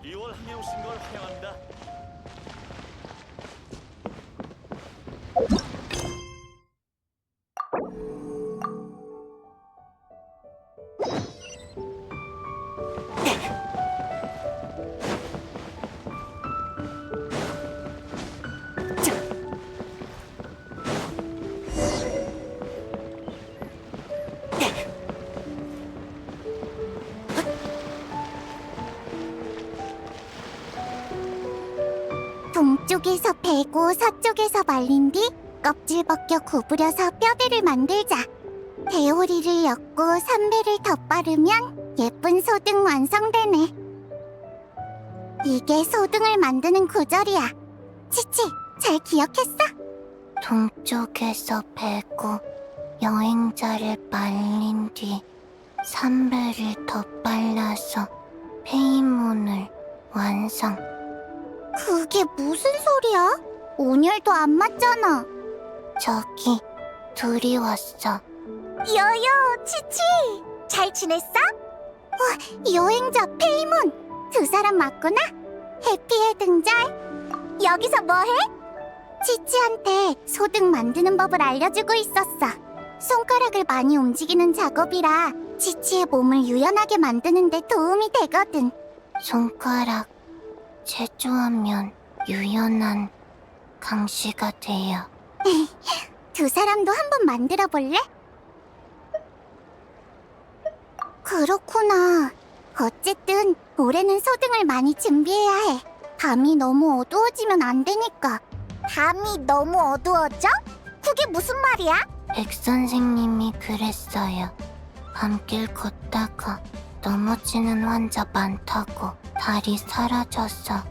리월 항에 오신 걸 환영합니다. 동쪽에서 베고 서쪽에서 말린 뒤 껍질 벗겨 구부려서 뼈대를 만들자. 대오리를 엮고 삼배를 덧바르면 예쁜 소등 완성되네. 이게 소등을 만드는 구절이야. 치치, 잘 기억했어? 동쪽에서 베고 여행자를 말린 뒤 삼배를 덧발라서 페이몬을 완성. 그게 무슨 소리야? 온열도 안 맞잖아. 저기 둘이 왔어. 여여, 치치! 잘 지냈어? 여행자 페이몬! 두 사람 맞구나? 해피해 등잘! 여기서 뭐해? 치치한테 소등 만드는 법을 알려주고 있었어. 손가락을 많이 움직이는 작업이라 치치의 몸을 유연하게 만드는 데 도움이 되거든. 손가락 제조하면 유연한 강시가 돼요. 두 사람도 한번 만들어 볼래? 그렇구나. 어쨌든 올해는 소등을 많이 준비해야 해. 밤이 너무 어두워지면 안 되니까. 밤이 너무 어두워져? 그게 무슨 말이야? 백 선생님이 그랬어요. 밤길 걷다가 넘어지는 환자 많다고. 달이 사라져서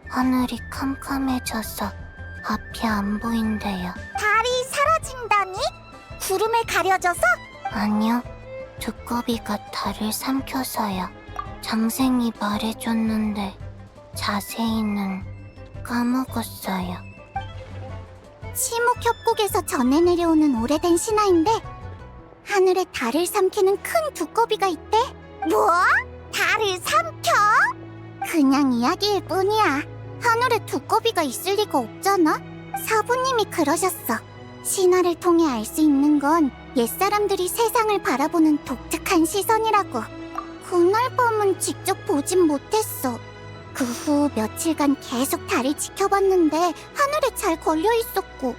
하늘이 캄캄해져서 앞이 안 보인대요. 달이 사라진다니? 구름에 가려져서? 아니요, 두꺼비가 달을 삼켜서요. 장생이 말해줬는데 자세히는 까먹었어요. 치목협곡에서 전해 내려오는 오래된 신화인데 하늘에 달을 삼키는 큰 두꺼비가 있대. 뭐? 달을 삼켜? 그냥 이야기일 뿐이야. 하늘에 두꺼비가 있을 리가 없잖아. 사부님이 그러셨어. 신화를 통해 알 수 있는 건 옛사람들이 세상을 바라보는 독특한 시선이라고. 그날 밤은 직접 보진 못했어. 그 후 며칠간 계속 달을 지켜봤는데 하늘에 잘 걸려 있었고.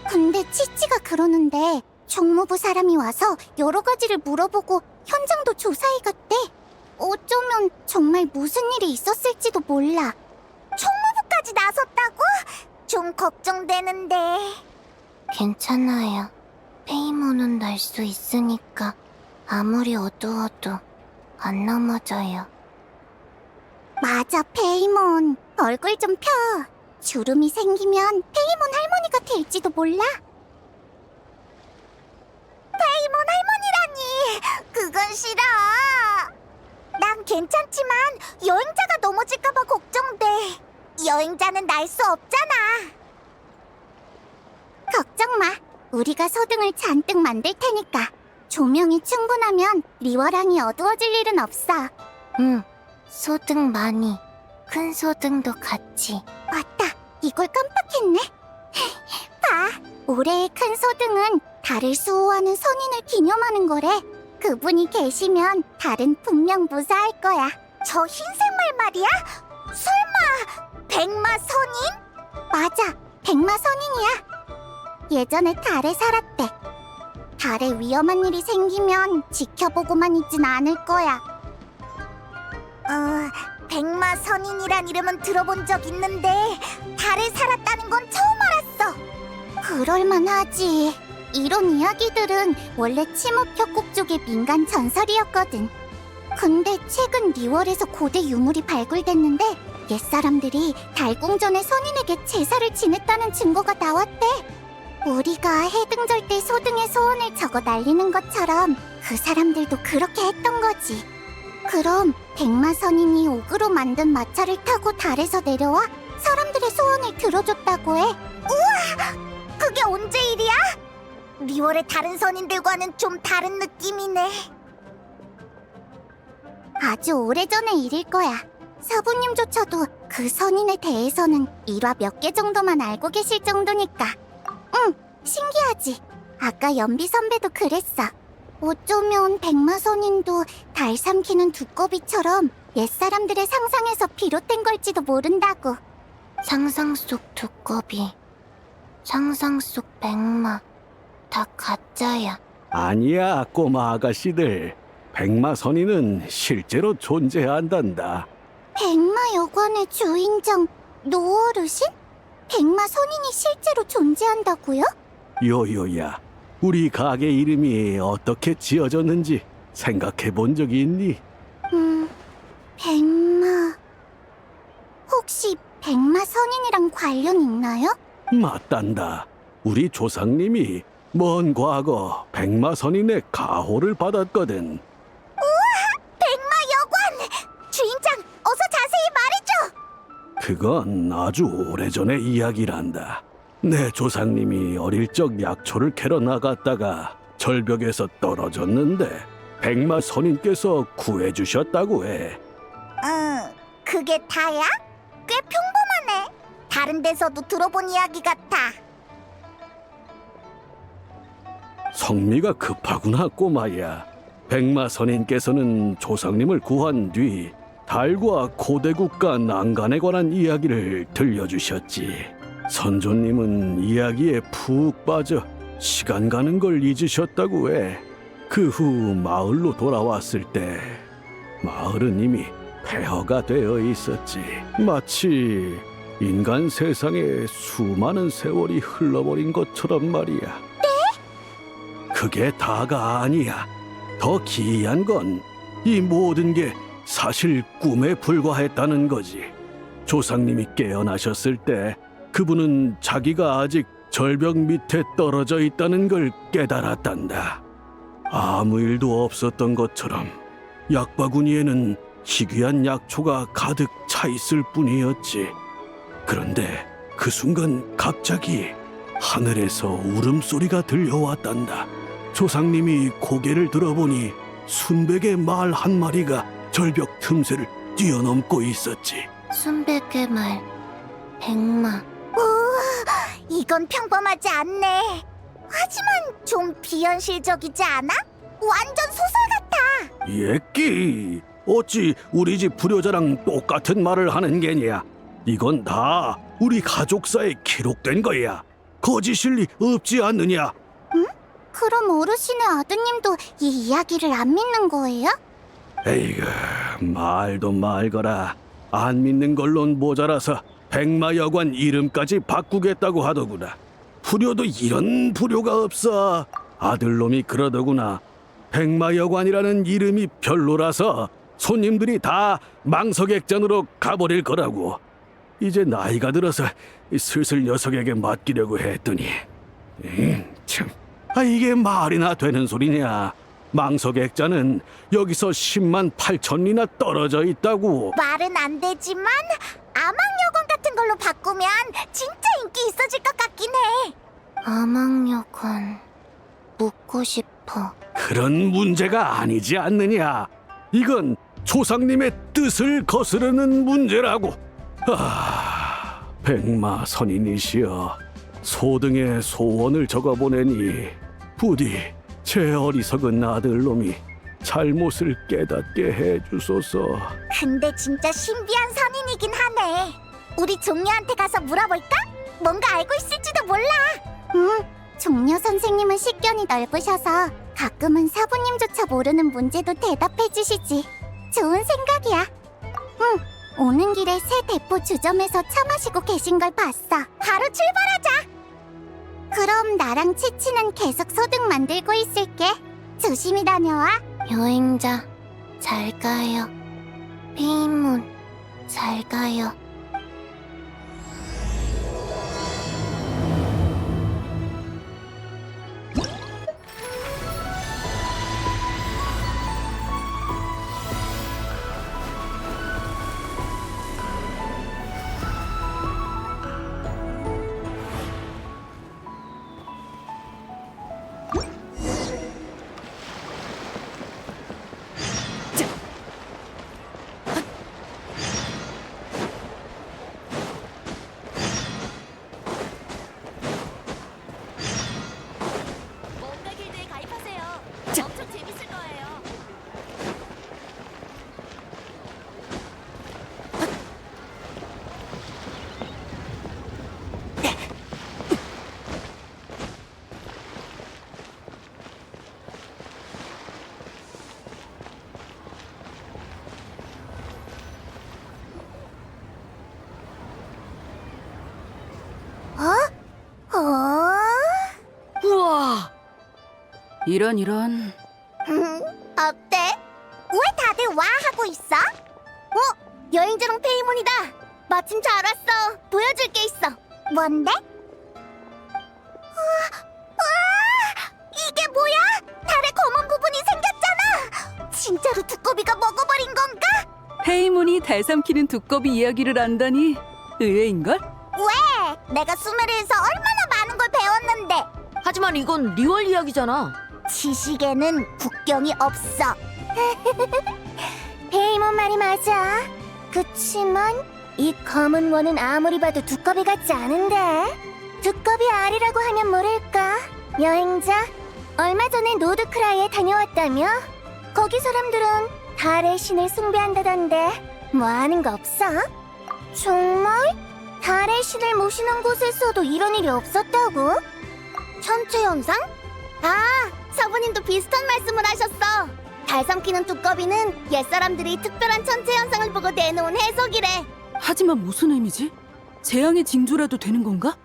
근데 치치가 그러는데 정무부 사람이 와서 여러 가지를 물어보고 현장도 조사해 갔대. 어쩌면 정말 무슨 일이 있었을지도 몰라. 총무부까지 나섰다고? 좀 걱정되는데. 괜찮아요. 페이몬은 날 수 있으니까 아무리 어두워도 안 넘어져요. 맞아, 페이몬. 얼굴 좀 펴. 주름이 생기면 페이몬 할머니가 될지도 몰라. 페이몬 할머니라니! 그건 싫어. 난 괜찮지만 여행자가 넘어질까봐 걱정돼. 여행자는 날 수 없잖아. 걱정 마. 우리가 소등을 잔뜩 만들 테니까. 조명이 충분하면 리워랑이 어두워질 일은 없어. 응, 소등 많이. 큰 소등도 같이. 맞다. 이걸 깜빡했네. 봐. 올해의 큰 소등은 달을 수호하는 선인을 기념하는 거래. 그분이 계시면 달은 분명 무사할 거야. 저 흰색 말이야? 설마 백마 선인? 맞아. 백마 선인이야. 예전에 달에 살았대. 달에 위험한 일이 생기면 지켜보고만 있진 않을 거야. 백마 선인이란 이름은 들어본 적 있는데 달에 살았다는 건 처음 알았어. 그럴만하지. 이런 이야기들은 원래 치목협곡 쪽의 민간 전설이었거든. 근데 최근 리월에서 고대 유물이 발굴됐는데 옛사람들이 달궁전의 선인에게 제사를 지냈다는 증거가 나왔대. 우리가 해등절 때 소등의 소원을 적어 날리는 것처럼 그 사람들도 그렇게 했던 거지. 그럼 백마 선인이 옥으로 만든 마차를 타고 달에서 내려와 사람들의 소원을 들어줬다고 해. 우와! 그게 언제 일이야? 리월의 다른 선인들과는 좀 다른 느낌이네. 아주 오래전의 일일 거야. 사부님조차도 그 선인에 대해서는 일화 몇 개 정도만 알고 계실 정도니까. 응, 신기하지. 아까 연비 선배도 그랬어. 어쩌면 백마 선인도 달 삼키는 두꺼비처럼 옛사람들의 상상에서 비롯된 걸지도 모른다고. 상상 속 두꺼비, 상상 속 백마, 다 가짜야. 아니야, 꼬마 아가씨들. 백마선인은 실제로 존재한단다. 백마 여관의 주인장 노어르신? 백마 선인이 실제로 존재한다고요? 요요야, 우리 가게 이름이 어떻게 지어졌는지 생각해 본 적이 있니? 백마... 혹시 백마 선인이랑 관련 있나요? 맞단다. 우리 조상님이 먼 과거 백마선인의 가호를 받았거든. 백마 여관! 주인장, 어서 자세히 말해줘! 그건 아주 오래전의 이야기란다. 내 조상님이 어릴 적 약초를 캐러 나갔다가 절벽에서 떨어졌는데 백마선인께서 구해주셨다고 해. 그게 다야? 꽤 평범하네. 다른 데서도 들어본 이야기 같아. 성미가 급하구나, 꼬마야. 백마선인께서는 조상님을 구한 뒤 달과 고대국가 난간에 관한 이야기를 들려주셨지. 선조님은 이야기에 푹 빠져 시간 가는 걸 잊으셨다고 해. 그 후 마을로 돌아왔을 때 마을은 이미 폐허가 되어 있었지. 마치 인간 세상에 수많은 세월이 흘러버린 것처럼 말이야. 네? 그게 다가 아니야. 더 기이한 건 이 모든 게 사실 꿈에 불과했다는 거지. 조상님이 깨어나셨을 때 그분은 자기가 아직 절벽 밑에 떨어져 있다는 걸 깨달았단다. 아무 일도 없었던 것처럼 약바구니에는 희귀한 약초가 가득 차 있을 뿐이었지. 그런데 그 순간 갑자기 하늘에서 울음소리가 들려왔단다. 조상님이 고개를 들어보니 순백의 말 한 마리가 절벽 틈새를 뛰어넘고 있었지. 순백의 말, 백마. 이건 평범하지 않네. 하지만 좀 비현실적이지 않아? 완전 소설 같아. 예끼, 어찌 우리 집 불효자랑 똑같은 말을 하는 게냐? 이건 다 우리 가족사에 기록된 거야. 거짓일 리 없지 않느냐? 그럼 어르신의 아드님도 이 이야기를 안 믿는 거예요? 에이그, 말도 말거라. 안 믿는 걸론 모자라서 백마여관 이름까지 바꾸겠다고 하더구나. 불효도 이런 불효가 없어. 아들놈이 그러더구나. 백마여관이라는 이름이 별로라서 손님들이 다 망석액잔으로 가버릴 거라고. 이제 나이가 들어서 슬슬 녀석에게 맡기려고 했더니 참, 이게 말이나 되는 소리냐. 망석액잔은 여기서 10만 8천리나 떨어져 있다고. 말은 안 되지만 아망여관 같은 걸로 바꾸면 진짜 인기 있어질 것 같긴 해. 아망여관, 묻고 싶어. 그런 문제가 아니지 않느냐. 이건 조상님의 뜻을 거스르는 문제라고. 백마 선인이시여, 소등의 소원을 적어보내니 부디 제 어리석은 아들놈이 잘못을 깨닫게 해주소서. 근데 진짜 신비한 선인이긴 하네. 우리 종려한테 가서 물어볼까? 뭔가 알고 있을지도 몰라. 종려 선생님은 식견이 넓으셔서 가끔은 사부님조차 모르는 문제도 대답해 주시지. 좋은 생각이야. 오는 길에 새 대포 주점에서 차 마시고 계신 걸 봤어. 바로 출발하자. 그럼 나랑 치치는 계속 소득 만들고 있을게. 조심히 다녀와. 여행자, 잘 가요. 페이몬, 잘 가요. 이런. 어때? 왜 다들 와 하고 있어? 여행자랑 페이몬이다. 마침 잘 왔어. 보여줄 게 있어. 뭔데? 이게 뭐야? 달에 검은 부분이 생겼잖아. 진짜로 두꺼비가 먹어버린 건가? 페이몬이 달 삼키는 두꺼비 이야기를 안다니 의외인걸? 왜? 내가 수메르에서 얼마나 많은 걸 배웠는데. 하지만 이건 리월 이야기잖아. 지식에는 국경이 없어. 페이몬 말이 맞아. 그치만 이 검은 원은 아무리 봐도 두꺼비 같지 않은데. 두꺼비 알이라고 하면 모를까? 여행자, 얼마 전에 노드크라이에 다녀왔다며? 거기 사람들은 달의 신을 숭배한다던데 뭐 아는 거 없어? 정말? 달의 신을 모시는 곳에서도 이런 일이 없었다고? 천체 현상? 아, 서부님도 비슷한 말씀을 하셨어. 달 삼키는 두꺼비는 옛사람들이 특별한 천체 현상을 보고 내놓은 해석이래. 하지만 무슨 의미지? 재앙의 징조라도 되는 건가?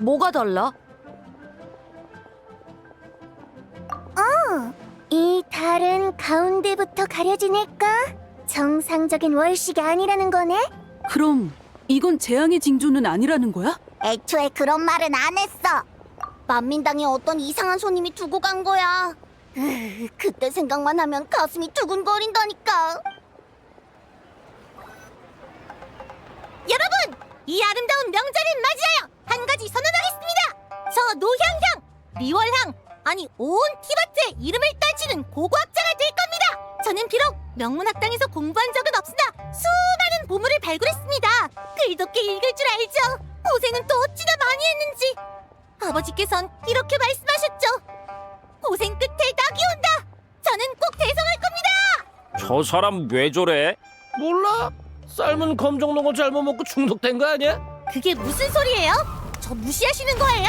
뭐가 달라? 이 달은 가운데부터 가려지니까 정상적인 월식이 아니라는 거네? 그럼 이건 재앙의 징조는 아니라는 거야? 애초에 그런 말은 안 했어. 만민당에 어떤 이상한 손님이 두고 간 거야. 그때 생각만 하면 가슴이 두근거린다니까. 여러분! 이 아름다운 명절을 맞이하여 한 가지 선언하겠습니다. 저 노향향, 리월향, 아니 온 티바트의 이름을 따지는 고고학자가 될 겁니다. 저는 비록 명문학당에서 공부한 적은 없으나 수많은 보물을 발굴했습니다. 글독게 읽을 줄 알죠. 고생은 또 어찌나 많이 했는지. 아버지께선 이렇게 말씀하셨죠. 고생 끝에 낙이 온다. 저는 꼭 대성할 겁니다. 저 사람 왜 저래? 몰라? 삶은 검정농어 잘못 먹고 중독된 거 아니야? 그게 무슨 소리예요? 저 무시하시는 거예요?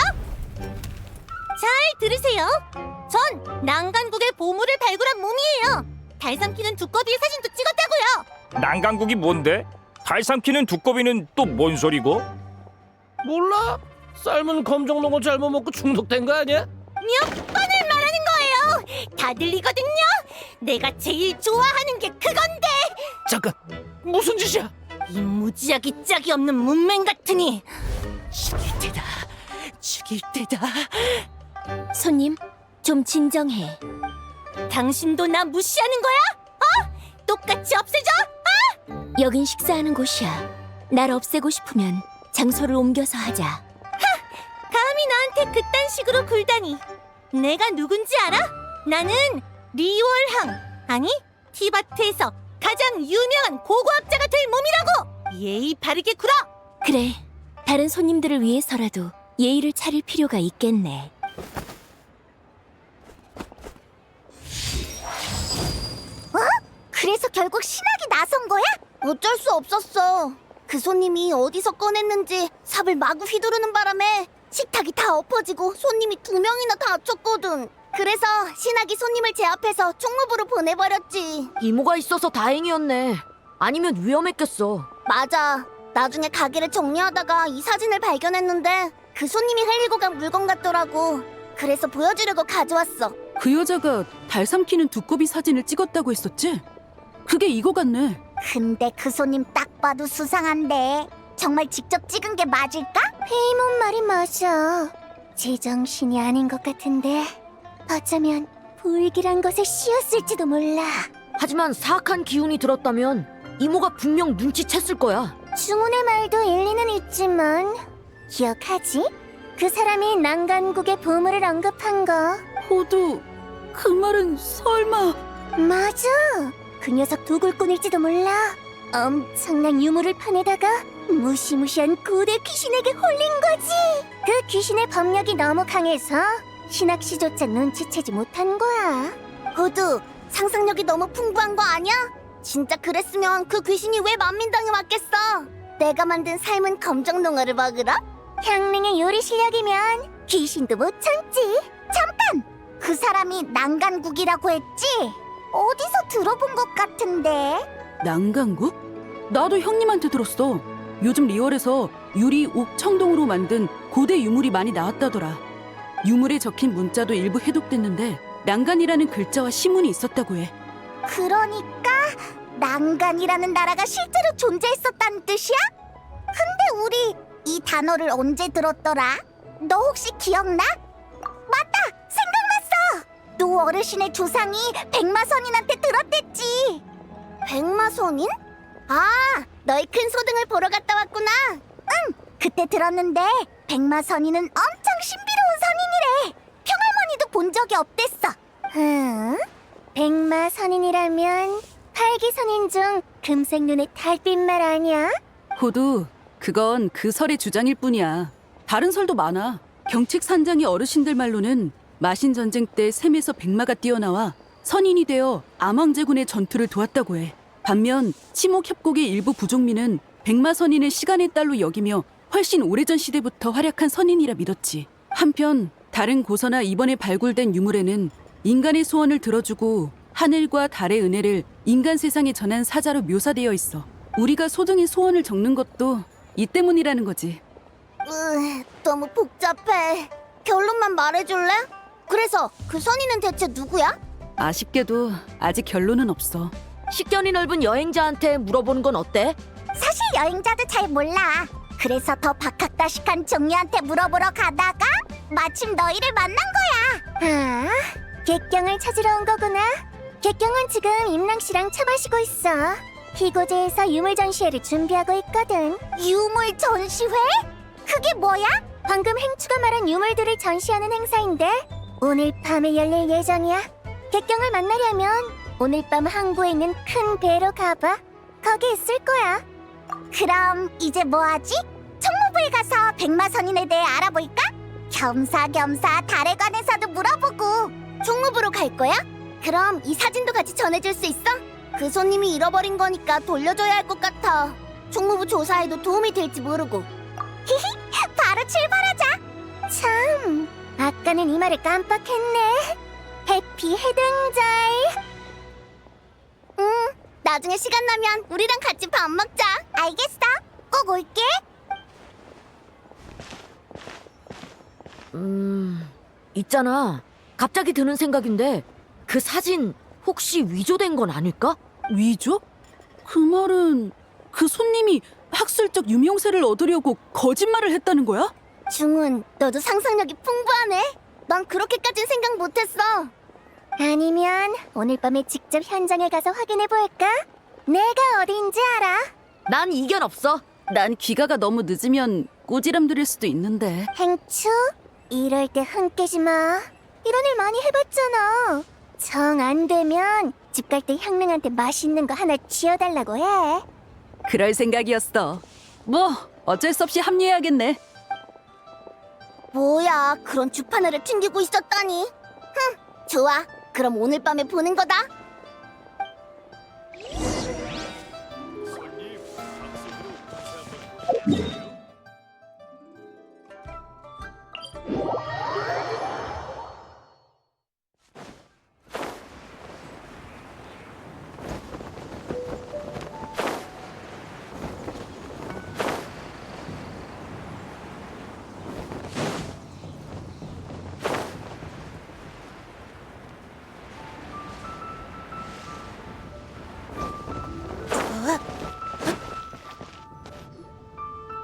잘 들으세요. 전 난간국의 보물을 발굴한 몸이에요. 달 삼키는 두꺼비의 사진도 찍었다고요. 난강국이 뭔데? 달 삼키는 두꺼비는 또 뭔 소리고? 몰라? 삶은 검정농어 잘못 먹고 중독된 거 아니야? 몇 번을 말하는 거예요. 다 들리거든요. 내가 제일 좋아하는 게 그건데. 잠깐, 무슨 짓이야? 이 무지하기 짝이 없는 문맹 같으니. 죽일 테다. 죽일 테다. 손님, 좀 진정해. 당신도 나 무시하는 거야? 똑같이 없애줘? 여긴 식사하는 곳이야. 날 없애고 싶으면 장소를 옮겨서 하자. 감히 나한테 그딴 식으로 굴다니. 내가 누군지 알아? 나는 리월항, 아니 티바트에서 가장 유명한 고고학자가 될 몸이라고. 예의 바르게 굴어. 그래, 다른 손님들을 위해서라도 예의를 차릴 필요가 있겠네. 그래서 결국 신학이 나선 거야? 어쩔 수 없었어. 그 손님이 어디서 꺼냈는지 삽을 마구 휘두르는 바람에 식탁이 다 엎어지고 손님이 2명이나 다쳤거든. 그래서 신학이 손님을 제압해서 총무부로 보내버렸지. 이모가 있어서 다행이었네. 아니면 위험했겠어. 맞아. 나중에 가게를 정리하다가 이 사진을 발견했는데 그 손님이 흘리고 간 물건 같더라고. 그래서 보여주려고 가져왔어. 그 여자가 달 삼키는 두꺼비 사진을 찍었다고 했었지? 그게 이거 같네. 근데 그 손님 딱 봐도 수상한데 정말 직접 찍은 게 맞을까? 페이몬 말이 맞아. 제정신이 아닌 것 같은데 어쩌면 불길한 것에 씌었을지도 몰라. 하지만 사악한 기운이 들었다면 이모가 분명 눈치챘을 거야. 중훈의 말도 일리는 있지만 기억하지? 그 사람이 난간국의 보물을 언급한 거. 호두, 그 말은 설마... 맞아. 그 녀석 도굴꾼일지도 몰라. 엄청난 유물을 파내다가 무시무시한 고대 귀신에게 홀린 거지. 그 귀신의 법력이 너무 강해서 신학씨조차 눈치채지 못한 거야. 호두, 상상력이 너무 풍부한 거 아니야? 진짜 그랬으면 그 귀신이 왜 만민당에 왔겠어? 내가 만든 삶은 검정농어를 먹으러? 향릉의 요리 실력이면 귀신도 못 참지. 잠깐! 그 사람이 난간국이라고 했지? 어디서 들어본 것 같은데? 난강국? 나도 형님한테 들었어. 요즘 리월에서 유리 옥청동으로 만든 고대 유물이 많이 나왔다더라. 유물에 적힌 문자도 일부 해독됐는데 난간이라는 글자와 시문이 있었다고 해. 그러니까 난간이라는 나라가 실제로 존재했었다는 뜻이야? 근데 우리 이 단어를 언제 들었더라? 너 혹시 기억나? 맞다! 생각났어! 노 어르신의 조상이 백마선인한테 들었댔지. 백마선인? 아, 너희 큰 소등을 보러 갔다 왔구나. 응, 그때 들었는데 백마선인은 엄청 신비로운 선인이래. 평할머니도 본 적이 없댔어. 백마선인이라면 팔기선인 중 금색 눈의 달빛말 아니야? 호두, 그건 그 설의 주장일 뿐이야. 다른 설도 많아. 경책 산장의 어르신들 말로는 마신 전쟁 때 샘에서 백마가 뛰어나와 선인이 되어 암왕제군의 전투를 도왔다고 해. 반면 치목 협곡의 일부 부족민은 백마 선인을 시간의 딸로 여기며 훨씬 오래전 시대부터 활약한 선인이라 믿었지. 한편 다른 고서나 이번에 발굴된 유물에는 인간의 소원을 들어주고 하늘과 달의 은혜를 인간 세상에 전한 사자로 묘사되어 있어. 우리가 소등의 소원을 적는 것도 이 때문이라는 거지. 너무 복잡해. 결론만 말해줄래? 그래서 그 선인은 대체 누구야? 아쉽게도 아직 결론은 없어. 식견이 넓은 여행자한테 물어보는 건 어때? 사실 여행자도 잘 몰라. 그래서 더 박학다식한 종류한테 물어보러 가다가 마침 너희를 만난 거야. 아, 객경을 찾으러 온 거구나. 객경은 지금 임랑씨랑 차 마시고 있어. 희고제에서 유물 전시회를 준비하고 있거든. 유물 전시회? 그게 뭐야? 방금 행추가 말한 유물들을 전시하는 행사인데 오늘 밤에 열릴 예정이야. 객경을 만나려면 오늘 밤 항구에 있는 큰 배로 가봐. 거기 있을 거야. 그럼 이제 뭐 하지? 총무부에 가서 백마선인에 대해 알아볼까? 겸사겸사 달에 관해서도 물어보고. 총무부로 갈 거야? 그럼 이 사진도 같이 전해줄 수 있어? 그 손님이 잃어버린 거니까 돌려줘야 할 것 같아. 총무부 조사에도 도움이 될지 모르고. 히히, 바로 출발하자. 참, 아까는 이 말을 깜빡했네. 해피 해등절. 나중에 시간 나면 우리랑 같이 밥 먹자. 알겠어. 꼭 올게. 있잖아. 갑자기 드는 생각인데 그 사진 혹시 위조된 건 아닐까? 위조? 그 말은 그 손님이 학술적 유명세를 얻으려고 거짓말을 했다는 거야? 중훈, 너도 상상력이 풍부하네. 난 그렇게까진 생각 못했어. 아니면 오늘 밤에 직접 현장에 가서 확인해 볼까? 내가 어딘지 알아. 난 이견 없어. 난 귀가가 너무 늦으면 꼬지람 들일 수도 있는데. 행추, 이럴 때 흥 깨지 마. 이런 일 많이 해봤잖아. 정 안 되면 집 갈 때 향릉한테 맛있는 거 하나 쥐어달라고 해. 그럴 생각이었어. 뭐 어쩔 수 없이 합류해야겠네. 뭐야, 그런 주파ner을 튕기고 있었다니. 좋아. 그럼 오늘 밤에 보는 거다.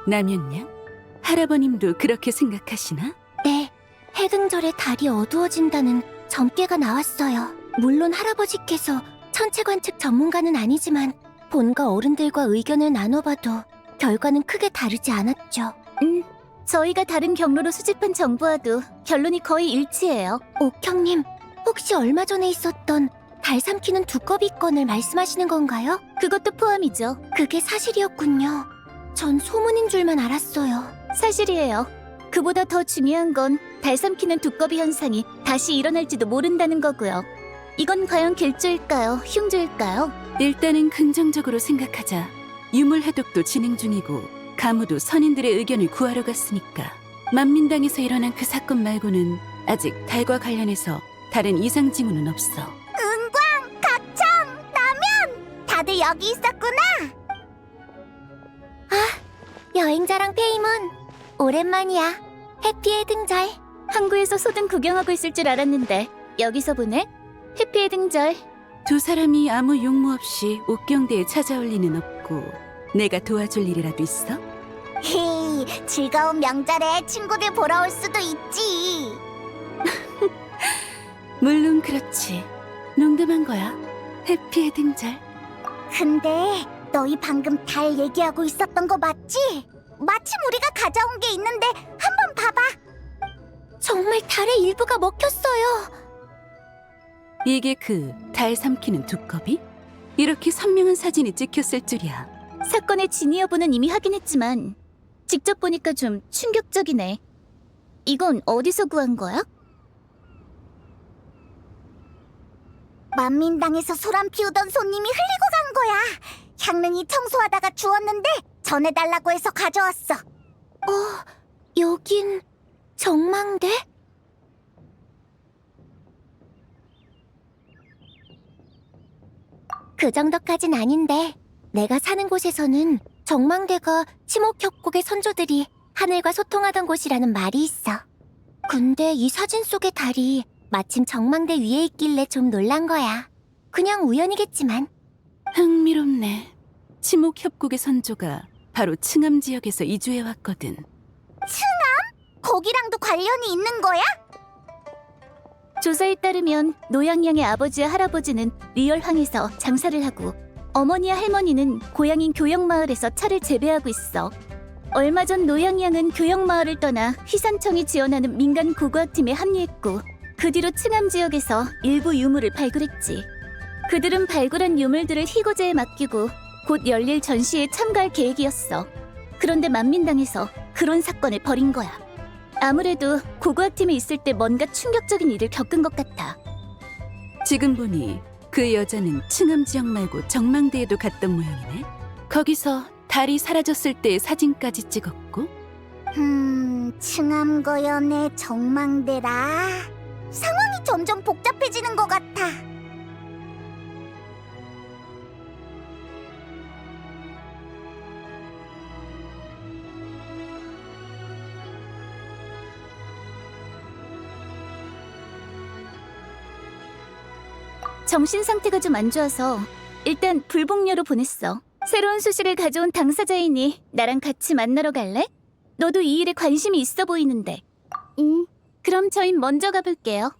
남연양, 할아버님도 그렇게 생각하시나? 네, 해등절에 달이 어두워진다는 점괘가 나왔어요. 물론 할아버지께서 천체 관측 전문가는 아니지만 본가 어른들과 의견을 나눠봐도 결과는 크게 다르지 않았죠. 저희가 다른 경로로 수집한 정보와도 결론이 거의 일치해요. 옥형님, 혹시 얼마 전에 있었던 달 삼키는 두꺼비 건을 말씀하시는 건가요? 그것도 포함이죠. 그게 사실이었군요. 전 소문인 줄만 알았어요. 사실이에요. 그보다 더 중요한 건 달 삼키는 두꺼비 현상이 다시 일어날지도 모른다는 거고요. 이건 과연 길조일까요? 흉조일까요? 일단은 긍정적으로 생각하자. 유물 해독도 진행 중이고 가무도 선인들의 의견을 구하러 갔으니까. 만민당에서 일어난 그 사건 말고는 아직 달과 관련해서 다른 이상 징후는 없어. 은광, 각청, 남연! 다들 여기 있었구나! 여행자랑 페이몬, 오랜만이야. 해피의 등절. 항구에서 소등 구경하고 있을 줄 알았는데 여기서 보네? 해피의 등절. 두 사람이 아무 용무 없이 옥경대에 찾아올 리는 없고 내가 도와줄 일이라도 있어? 헤이, 즐거운 명절에 친구들 보러 올 수도 있지. 물론 그렇지. 농담한 거야. 해피의 등절. 근데 너희 방금 달 얘기하고 있었던 거 맞지? 마침 우리가 가져온 게 있는데 한번 봐봐. 정말 달의 일부가 먹혔어요. 이게 그 달 삼키는 두꺼비? 이렇게 선명한 사진이 찍혔을 줄이야. 사건의 진위 여부는 이미 확인했지만 직접 보니까 좀 충격적이네. 이건 어디서 구한 거야? 만민당에서 소란 피우던 손님이 흘리고 간 거야. 향릉이 청소하다가 주웠는데 전해달라고 해서 가져왔어. 여긴 정망대? 그 정도까진 아닌데 내가 사는 곳에서는 정망대가 치목협곡의 선조들이 하늘과 소통하던 곳이라는 말이 있어. 근데 이 사진 속의 달이 마침 정망대 위에 있길래 좀 놀란 거야. 그냥 우연이겠지만. 흥미롭네. 치목협곡의 선조가 바로 층암 지역에서 이주해 왔거든. 거기랑도 관련이 있는 거야? 조사에 따르면 노양양의 아버지와 할아버지는 리얼항에서 장사를 하고 어머니와 할머니는 고향인 교영마을에서 차를 재배하고 있어. 얼마 전 노양양은 교영마을을 떠나 휘산청이 지원하는 민간 고고학팀에 합류했고 그 뒤로 층암 지역에서 일부 유물을 발굴했지. 그들은 발굴한 유물들을 희고제에 맡기고 곧 열릴 전시에 참가할 계획이었어. 그런데 만민당에서 그런 사건을 벌인 거야. 아무래도 고고학팀에 있을 때 뭔가 충격적인 일을 겪은 것 같아. 지금 보니 그 여자는 층암 지역 말고 정망대에도 갔던 모양이네. 거기서 달이 사라졌을 때의 사진까지 찍었고. 층암거연의 정망대라. 상황이 점점 복잡해지는 것 같아. 정신 상태가 좀 안 좋아서 일단 불복녀로 보냈어. 새로운 소식을 가져온 당사자이니 나랑 같이 만나러 갈래? 너도 이 일에 관심이 있어 보이는데. 그럼 저희 먼저 가볼게요.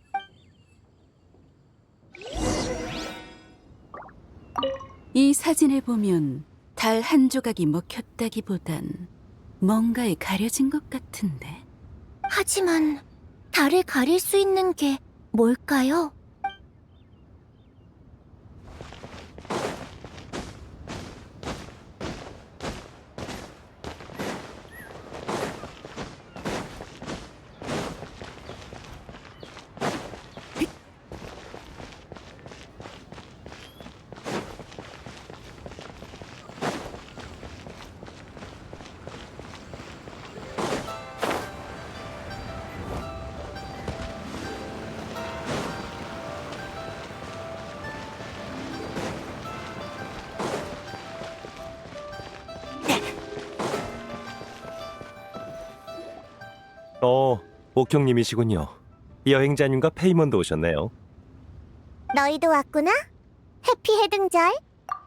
이 사진을 보면 달 한 조각이 먹혔다기보단 뭔가에 가려진 것 같은데. 하지만 달을 가릴 수 있는 게 뭘까요? 옥형님이시군요. 여행자님과 페이먼도 오셨네요. 너희도 왔구나? 해피 해등절.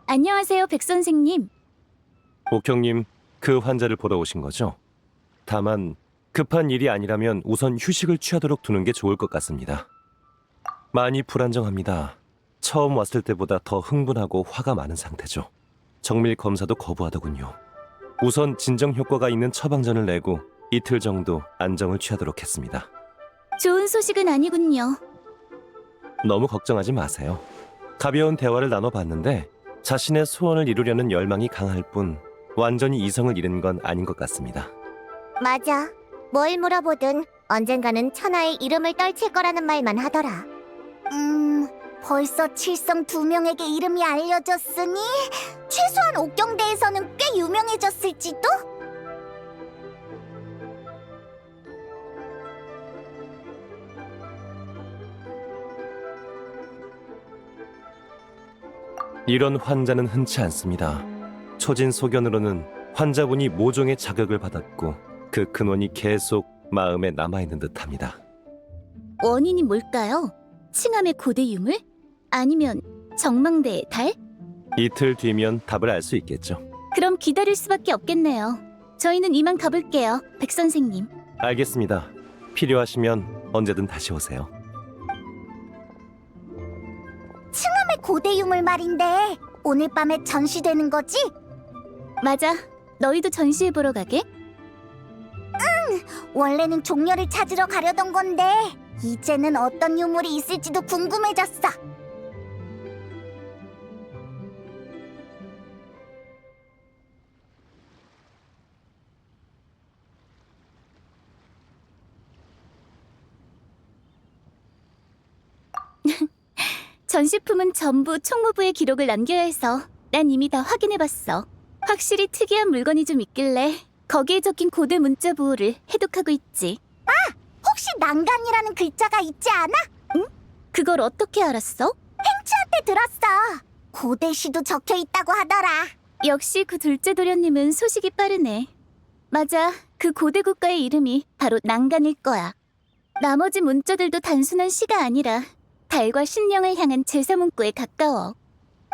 안녕하세요, 백 선생님. 옥형님, 그 환자를 보러 오신 거죠? 다만 급한 일이 아니라면 우선 휴식을 취하도록 두는 게 좋을 것 같습니다. 많이 불안정합니다. 처음 왔을 때보다 더 흥분하고 화가 많은 상태죠. 정밀 검사도 거부하더군요. 우선 진정 효과가 있는 처방전을 내고 이틀 정도 안정을 취하도록 했습니다. 좋은 소식은 아니군요. 너무 걱정하지 마세요. 가벼운 대화를 나눠봤는데 자신의 소원을 이루려는 열망이 강할 뿐 완전히 이성을 잃은 건 아닌 것 같습니다. 맞아. 뭘 물어보든 언젠가는 천하의 이름을 떨칠 거라는 말만 하더라. 벌써 칠성 2명에게 이름이 알려졌으니 최소한 옥경대에서는 꽤 유명해졌을지도? 이런 환자는 흔치 않습니다. 초진 소견으로는 환자분이 모종의 자극을 받았고 그 근원이 계속 마음에 남아있는 듯합니다. 원인이 뭘까요? 칭함의 고대 유물? 아니면 정망대의 달? 이틀 뒤면 답을 알 수 있겠죠. 그럼 기다릴 수밖에 없겠네요. 저희는 이만 가볼게요, 백 선생님. 알겠습니다. 필요하시면 언제든 다시 오세요. 칭함의 고대 유물 말인데 오늘 밤에 전시되는 거지? 맞아. 너희도 전시회 보러 가게? 원래는 종려를 찾으러 가려던 건데 이제는 어떤 유물이 있을지도 궁금해졌어. 전시품은 전부 총무부에 기록을 남겨야 해서 난 이미 다 확인해봤어. 확실히 특이한 물건이 좀 있길래 거기에 적힌 고대 문자 부호를 해독하고 있지. 혹시 난간이라는 글자가 있지 않아? 그걸 어떻게 알았어? 행치한테 들었어. 고대 시도 적혀 있다고 하더라. 역시 그 둘째 도련님은 소식이 빠르네. 맞아, 그 고대 국가의 이름이 바로 난간일 거야. 나머지 문자들도 단순한 시가 아니라 달과 신령을 향한 제사 문구에 가까워.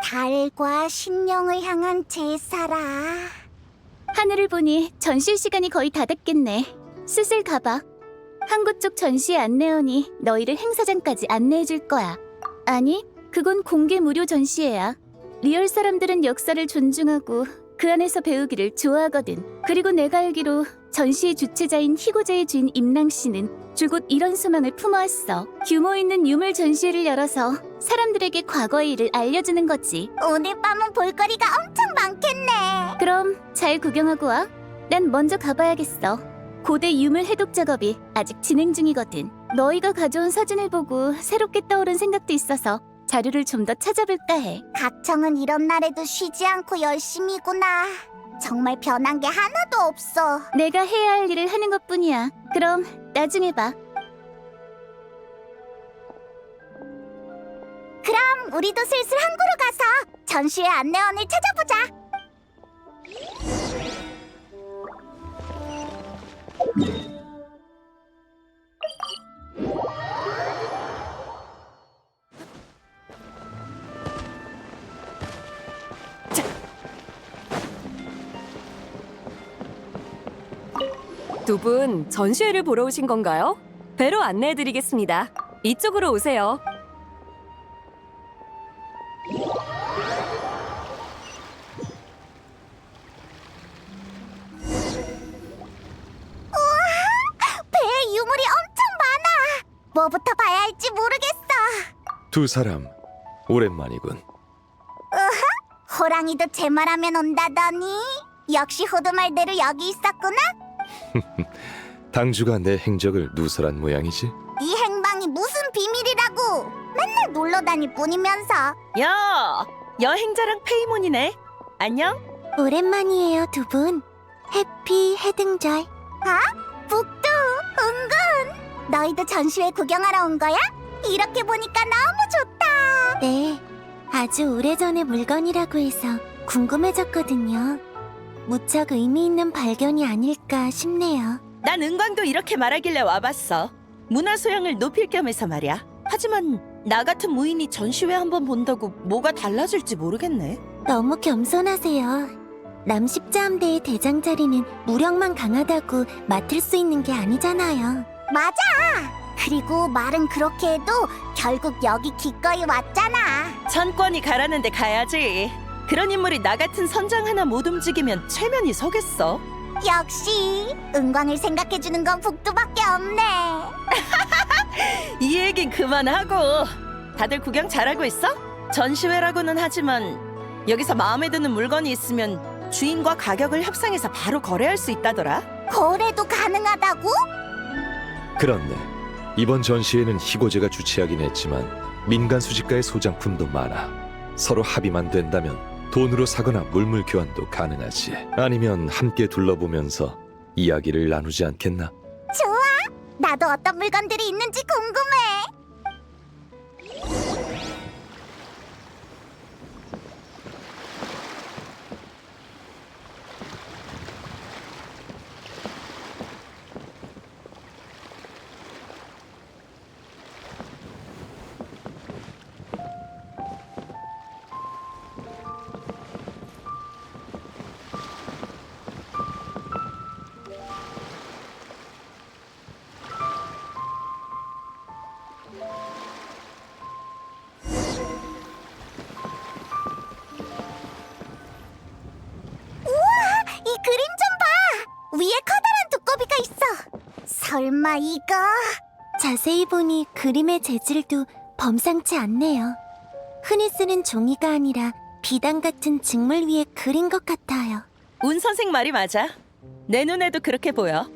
달과 신령을 향한 제사라. 하늘을 보니 전시 시간이 거의 다 됐겠네. 슬슬 가봐. 항구 쪽 전시회 안내원이 너희를 행사장까지 안내해줄 거야. 아니, 그건 공개 무료 전시회야. 리얼 사람들은 역사를 존중하고 그 안에서 배우기를 좋아하거든. 그리고 내가 알기로 전시의 주최자인 희고제의 주인 임랑 씨는 줄곧 이런 소망을 품어왔어. 규모 있는 유물 전시회를 열어서 사람들에게 과거의 일을 알려주는 거지. 오늘 밤은 볼거리가 엄청 많겠네. 그럼 잘 구경하고 와. 난 먼저 가봐야겠어. 고대 유물 해독 작업이 아직 진행 중이거든. 너희가 가져온 사진을 보고 새롭게 떠오른 생각도 있어서 자료를 좀 더 찾아볼까 해. 각청은 이런 날에도 쉬지 않고 열심히구나. 정말 변한 게 하나도 없어. 내가 해야 할 일을 하는 것뿐이야. 그럼 나중에 봐. 그럼 우리도 슬슬 항구로 가서 전시회 안내원을 찾아보자. 두 분 전시회를 보러 오신 건가요? 배로 안내해드리겠습니다. 이쪽으로 오세요. 배에 유물이 엄청 많아. 뭐부터 봐야 할지 모르겠어. 두 사람 오랜만이군. 호랑이도 제 말하면 온다더니 역시 호두 말대로 여기 있었구나. 당주가 내 행적을 누설한 모양이지. 이 행방이 무슨 비밀이라고. 맨날 놀러 다닐 뿐이면서. 야, 여행자랑 페이몬이네. 안녕? 오랜만이에요, 두 분. 해피 해등절. 북두, 은근. 너희도 전시회 구경하러 온 거야? 이렇게 보니까 너무 좋다. 네, 아주 오래전의 물건이라고 해서 궁금해졌거든요. 무척 의미 있는 발견이 아닐까 싶네요. 난 은광도 이렇게 말하길래 와봤어. 문화 소양을 높일 겸해서 말이야. 하지만 나 같은 무인이 전시회 한번 본다고 뭐가 달라질지 모르겠네. 너무 겸손하세요. 남십자함대의 대장 자리는 무력만 강하다고 맡을 수 있는 게 아니잖아요. 맞아. 그리고 말은 그렇게 해도 결국 여기 기꺼이 왔잖아. 천권이 가라는데 가야지. 그런 인물이 나 같은 선장 하나 못 움직이면 체면이 서겠어. 역시 은광을 생각해주는 건 북두밖에 없네. 이 얘긴 그만하고. 다들 구경 잘하고 있어? 전시회라고는 하지만 여기서 마음에 드는 물건이 있으면 주인과 가격을 협상해서 바로 거래할 수 있다더라. 거래도 가능하다고? 그렇네. 이번 전시회는 희고제가 주최하긴 했지만 민간 수집가의 소장품도 많아. 서로 합의만 된다면 돈으로 사거나 물물 교환도 가능하지. 아니면 함께 둘러보면서 이야기를 나누지 않겠나? 좋아. 나도 어떤 물건들이 있는지 궁금해. 설마 이거? 자세히 보니 그림의 재질도 범상치 않네요. 흔히 쓰는 종이가 아니라 비단 같은 직물 위에 그린 것 같아요. 운 선생 말이 맞아. 내 눈에도 그렇게 보여.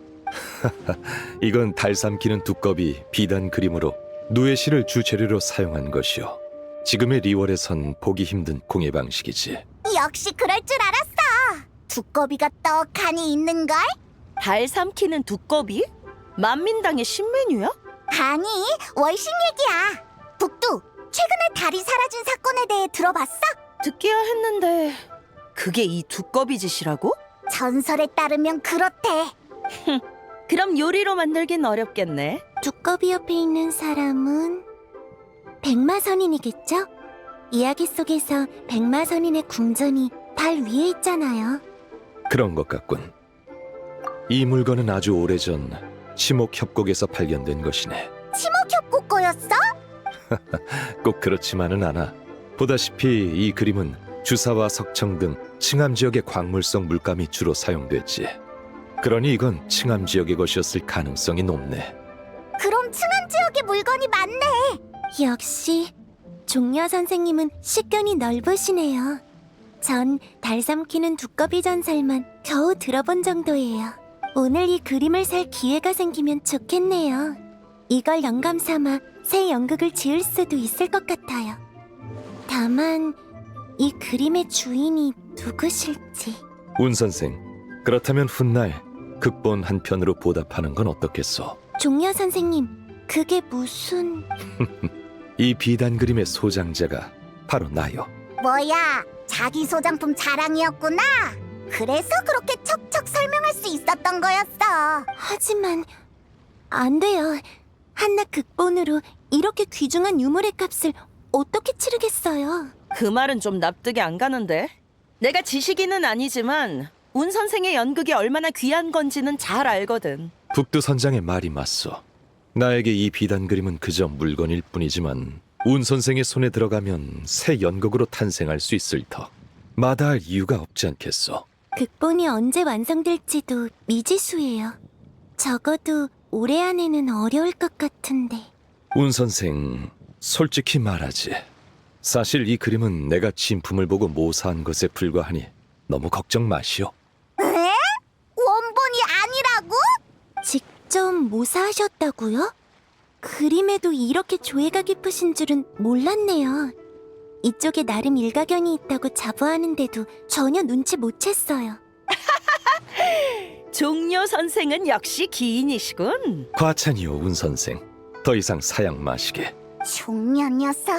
이건 달 삼키는 두꺼비 비단 그림으로 누에실을 주재료로 사용한 것이요. 지금의 리월에선 보기 힘든 공예 방식이지. 역시 그럴 줄 알았어. 두꺼비가 떡하니 있는걸? 달 삼키는 두꺼비? 만민당의 신메뉴야? 아니, 월신 얘기야. 북두, 최근에 달이 사라진 사건에 대해 들어봤어? 듣기야 했는데 그게 이 두꺼비 짓이라고? 전설에 따르면 그렇대. 그럼 요리로 만들긴 어렵겠네. 두꺼비 옆에 있는 사람은 백마선인이겠죠? 이야기 속에서 백마선인의 궁전이 달 위에 있잖아요. 그런 것 같군. 이 물건은 아주 오래전 치목협곡에서 발견된 것이네. 치목협곡 거였어? 꼭 그렇지만은 않아. 보다시피 이 그림은 주사와 석청 등 칭암 지역의 광물성 물감이 주로 사용됐지. 그러니 이건 칭암 지역의 것이었을 가능성이 높네. 그럼 층암 지역의 물건이 많네. 역시 종려 선생님은 식견이 넓으시네요. 전 달 삼키는 두꺼비 전설만 겨우 들어본 정도예요. 오늘 이 그림을 살 기회가 생기면 좋겠네요. 이걸 영감 삼아 새 연극을 지을 수도 있을 것 같아요. 다만 이 그림의 주인이 누구실지. 운 선생, 그렇다면 훗날 극본 한 편으로 보답하는 건 어떻겠소? 종려 선생님, 그게 무슨... 이 비단 그림의 소장자가 바로 나요. 뭐야, 자기 소장품 자랑이었구나. 그래서 그렇게 척척 설명할 수 있었던 거였어. 하지만 안 돼요. 한낱 극본으로 이렇게 귀중한 유물의 값을 어떻게 치르겠어요? 그 말은 좀 납득이 안 가는데. 내가 지식인은 아니지만 운 선생의 연극이 얼마나 귀한 건지는 잘 알거든. 북두 선장의 말이 맞소. 나에게 이 비단 그림은 그저 물건일 뿐이지만 운 선생의 손에 들어가면 새 연극으로 탄생할 수 있을 터. 마다할 이유가 없지 않겠소. 극본이 언제 완성될지도 미지수예요. 적어도 올해 안에는 어려울 것 같은데. 운 선생, 솔직히 말하지. 사실 이 그림은 내가 진품을 보고 모사한 것에 불과하니 너무 걱정 마시오. 에? 원본이 아니라고? 직접 모사하셨다고요? 그림에도 이렇게 조예가 깊으신 줄은 몰랐네요. 이쪽에 나름 일가견이 있다고 자부하는데도 전혀 눈치 못 챘어요. 종려 선생은 역시 기인이시군. 과찬이오, 운 선생. 더 이상 사양 마시게. 종려 녀석,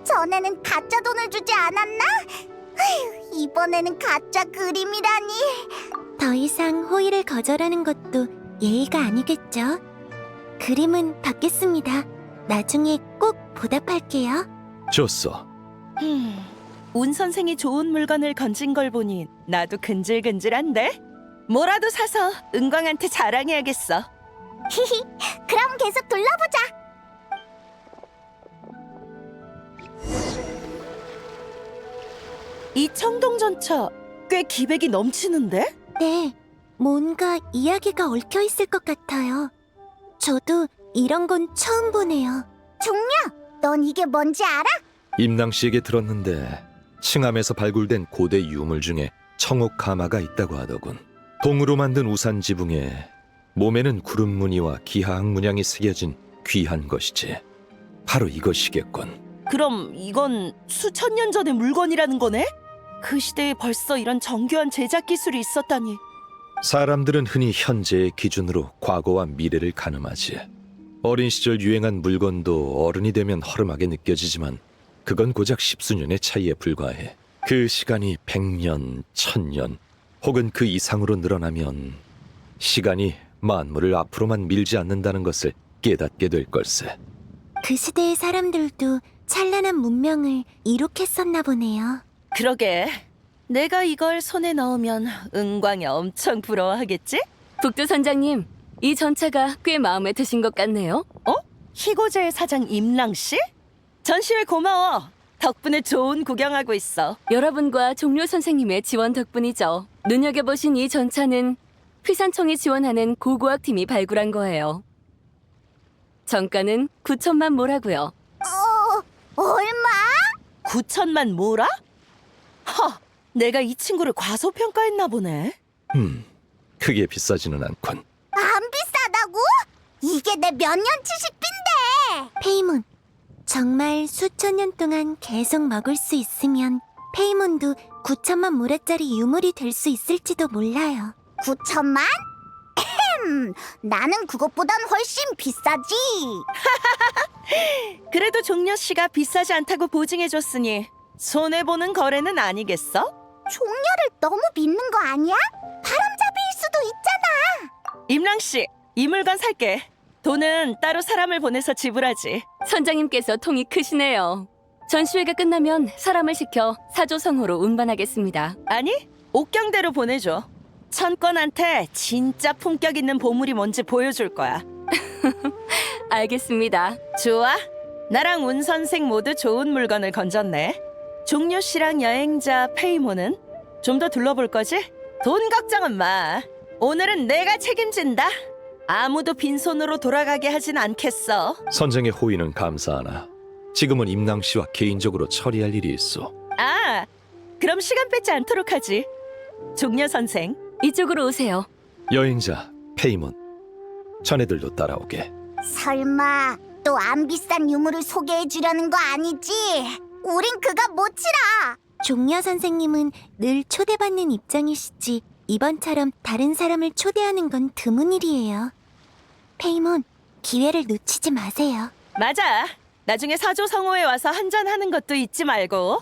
전에는 가짜 돈을 주지 않았나? 아휴, 이번에는 가짜 그림이라니. 더 이상 호의를 거절하는 것도 예의가 아니겠죠? 그림은 받겠습니다. 나중에 꼭 보답할게요. 좋소. 운 선생이 좋은 물건을 건진 걸 보니 나도 근질근질한데? 뭐라도 사서 은광한테 자랑해야겠어. 히히, 그럼 계속 둘러보자. 이 청동전차 꽤 기백이 넘치는데? 네, 뭔가 이야기가 얽혀 있을 것 같아요. 저도 이런 건 처음 보네요. 종려, 넌 이게 뭔지 알아? 임랑 씨에게 들었는데 칭암에서 발굴된 고대 유물 중에 청옥가마가 있다고 하더군. 동으로 만든 우산 지붕에 몸에는 구름 무늬와 기하학 문양이 새겨진 귀한 것이지. 바로 이것이겠군. 그럼 이건 수천 년 전의 물건이라는 거네? 그 시대에 벌써 이런 정교한 제작 기술이 있었다니. 사람들은 흔히 현재의 기준으로 과거와 미래를 가늠하지. 어린 시절 유행한 물건도 어른이 되면 허름하게 느껴지지만 그건 고작 십수년의 차이에 불과해. 그 시간이 100년, 1000년 혹은 그 이상으로 늘어나면 시간이 만물을 앞으로만 밀지 않는다는 것을 깨닫게 될 걸세. 그 시대의 사람들도 찬란한 문명을 이룩했었나 보네요. 그러게. 내가 이걸 손에 넣으면 은광이 엄청 부러워하겠지? 북두 선장님, 이 전차가 꽤 마음에 드신 것 같네요. 희고제의 사장 임랑 씨? 전시회 고마워. 덕분에 좋은 구경하고 있어. 여러분과 종려 선생님의 지원 덕분이죠. 눈여겨보신 이 전차는 휘산청이 지원하는 고고학팀이 발굴한 거예요. 정가는 9천만 모라고요. 얼마? 9천만 뭐라? 허, 내가 이 친구를 과소평가했나 보네. 크게 비싸지는 않군. 안 비싸다고? 이게 내 몇 년치 식비인데. 페이몬, 정말 수천 년 동안 계속 먹을 수 있으면 페이몬도 9천만 모래짜리 유물이 될 수 있을지도 몰라요. 9천만? 나는 그것보단 훨씬 비싸지. 그래도 종려 씨가 비싸지 않다고 보증해줬으니 손해보는 거래는 아니겠어? 종려를 너무 믿는 거 아니야? 바람잡이일 수도 있잖아. 임랑 씨, 이 물건 살게. 돈은 따로 사람을 보내서 지불하지. 선장님께서 통이 크시네요. 전시회가 끝나면 사람을 시켜 사조성호로 운반하겠습니다. 아니, 옥경대로 보내줘. 천권한테 진짜 품격 있는 보물이 뭔지 보여줄 거야. 알겠습니다. 좋아. 나랑 운 선생 모두 좋은 물건을 건졌네. 종려 씨랑 여행자 페이모는 좀 더 둘러볼 거지? 돈 걱정은 마. 오늘은 내가 책임진다. 아무도 빈손으로 돌아가게 하진 않겠어. 선생의 호의는 감사하나 지금은 임낭 씨와 개인적으로 처리할 일이 있어. 아, 그럼 시간 뺏지 않도록 하지. 종려 선생. 이쪽으로 오세요. 여행자 페이몬, 자네들도 따라오게. 설마 또 안 비싼 유물을 소개해 주려는 거 아니지? 우린 그가 못 치라. 종려 선생님은 늘 초대받는 입장이시지 이번처럼 다른 사람을 초대하는 건 드문 일이에요. 페이몬, 기회를 놓치지 마세요. 맞아. 나중에 사조성호에 와서 한잔하는 것도 잊지 말고.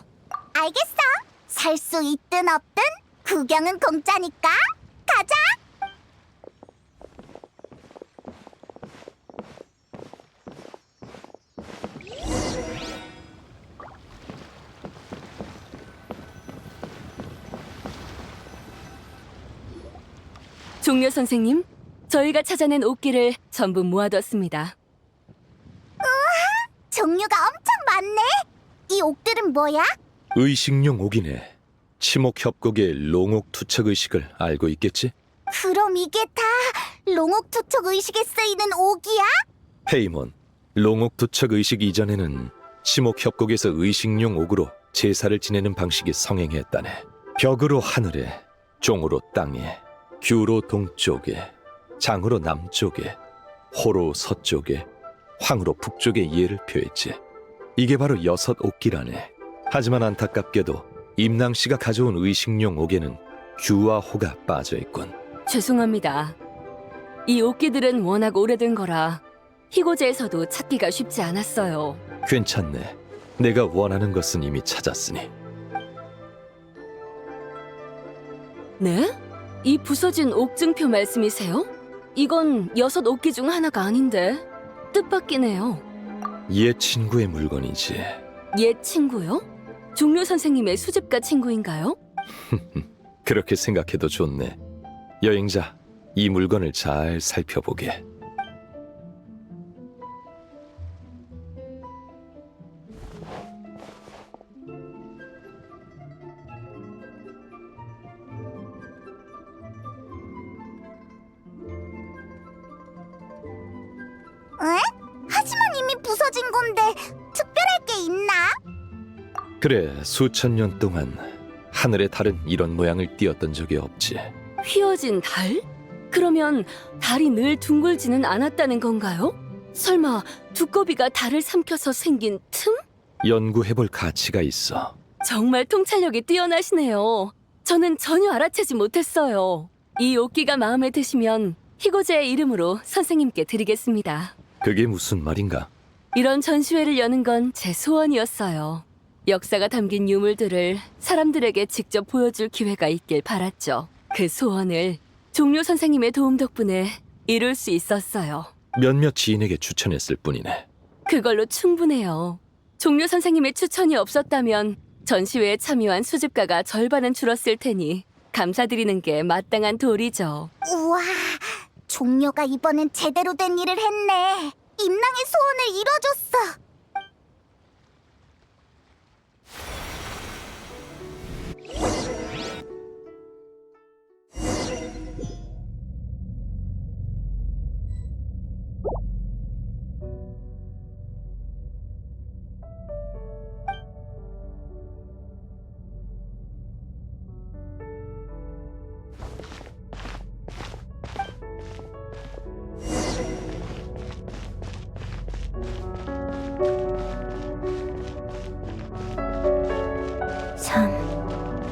알겠어. 살 수 있든 없든 구경은 공짜니까 가자. 종려 선생님, 저희가 찾아낸 옥기를 전부 모아뒀습니다. 종류가 엄청 많네. 이 옥들은 뭐야? 의식용 옥이네. 치목협곡의 롱옥 투척 의식을 알고 있겠지? 그럼 이게 다 롱옥 투척 의식에 쓰이는 옥이야? 페이몬, 롱옥 투척 의식 이전에는 치목협곡에서 의식용 옥으로 제사를 지내는 방식이 성행했다네. 벽으로 하늘에, 종으로 땅에, 규로 동쪽에, 장으로 남쪽에, 호로 서쪽에, 황으로 북쪽에 예를 표했지. 이게 바로 6 옥기라네. 하지만 안타깝게도 임낭 씨가 가져온 의식용 옥에는 규와 호가 빠져있군. 죄송합니다. 이 옥기들은 워낙 오래된 거라 희고제에서도 찾기가 쉽지 않았어요. 괜찮네. 내가 원하는 것은 이미 찾았으니. 네? 이 부서진 옥증표 말씀이세요? 이건 6 옥기 중 하나가 아닌데 뜻밖이네요. 옛 친구의 물건이지. 옛 친구요? 종려 선생님의 수집가 친구인가요? 그렇게 생각해도 좋네. 여행자, 이 물건을 잘 살펴보게. 에? 하지만 이미 부서진 건데 특별할 게 있나? 그래, 수천 년 동안 하늘의 달은 이런 모양을 띄었던 적이 없지. 휘어진 달? 그러면 달이 늘 둥글지는 않았다는 건가요? 설마 두꺼비가 달을 삼켜서 생긴 틈? 연구해볼 가치가 있어. 정말 통찰력이 뛰어나시네요. 저는 전혀 알아채지 못했어요. 이 옥기가 마음에 드시면 희고제의 이름으로 선생님께 드리겠습니다. 그게 무슨 말인가? 이런 전시회를 여는 건 제 소원이었어요. 역사가 담긴 유물들을 사람들에게 직접 보여줄 기회가 있길 바랐죠. 그 소원을 종려 선생님의 도움 덕분에 이룰 수 있었어요. 몇몇 지인에게 추천했을 뿐이네. 그걸로 충분해요. 종려 선생님의 추천이 없었다면 전시회에 참여한 수집가가 절반은 줄었을 테니 감사드리는 게 마땅한 도리죠. 우와, 종려가 이번엔 제대로 된 일을 했네. 임랑의 소원을 이뤄줬어.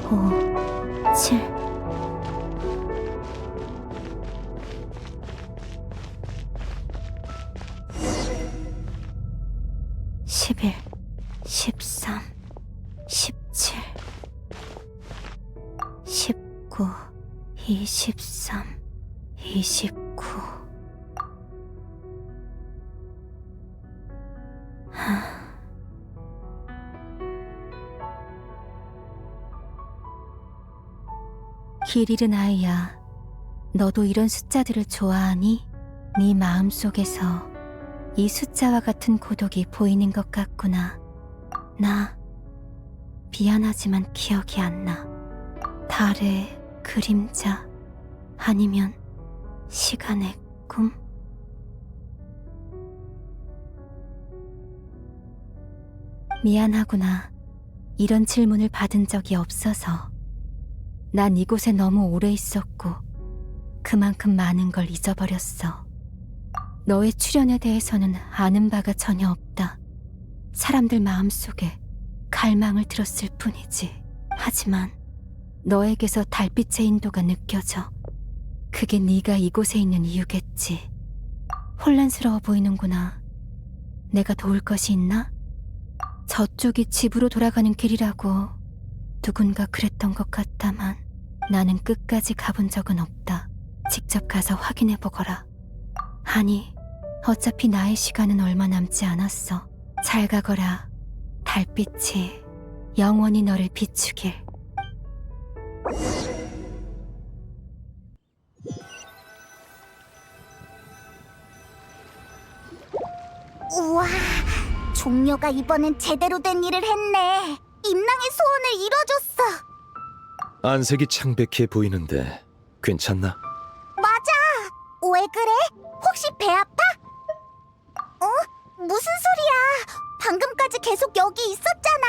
5, 7. (11) 13 17 19 23 29 길 잃은 아이야, 너도 이런 숫자들을 좋아하니? 네 마음속에서 이 숫자와 같은 고독이 보이는 것 같구나. 나 미안하지만 기억이 안 나. 달의 그림자 아니면 시간의 꿈? 미안하구나. 이런 질문을 받은 적이 없어서. 난 이곳에 너무 오래 있었고 그만큼 많은 걸 잊어버렸어. 너의 출연에 대해서는 아는 바가 전혀 없다. 사람들 마음속에 갈망을 들었을 뿐이지. 하지만 너에게서 달빛의 인도가 느껴져. 그게 네가 이곳에 있는 이유겠지. 혼란스러워 보이는구나. 내가 도울 것이 있나? 저쪽이 집으로 돌아가는 길이라고 누군가 그랬던 것 같다만 나는 끝까지 가본 적은 없다. 직접 가서 확인해보거라. 아니, 어차피 나의 시간은 얼마 남지 않았어. 잘 가거라. 달빛이 영원히 너를 비추길. 우와, 종려가 이번엔 제대로 된 일을 했네. 임랑의 소원을 이뤄줬어. 안색이 창백해 보이는데 괜찮나? 맞아. 왜 그래? 혹시 배 아파? 무슨 소리야? 방금까지 계속 여기 있었잖아.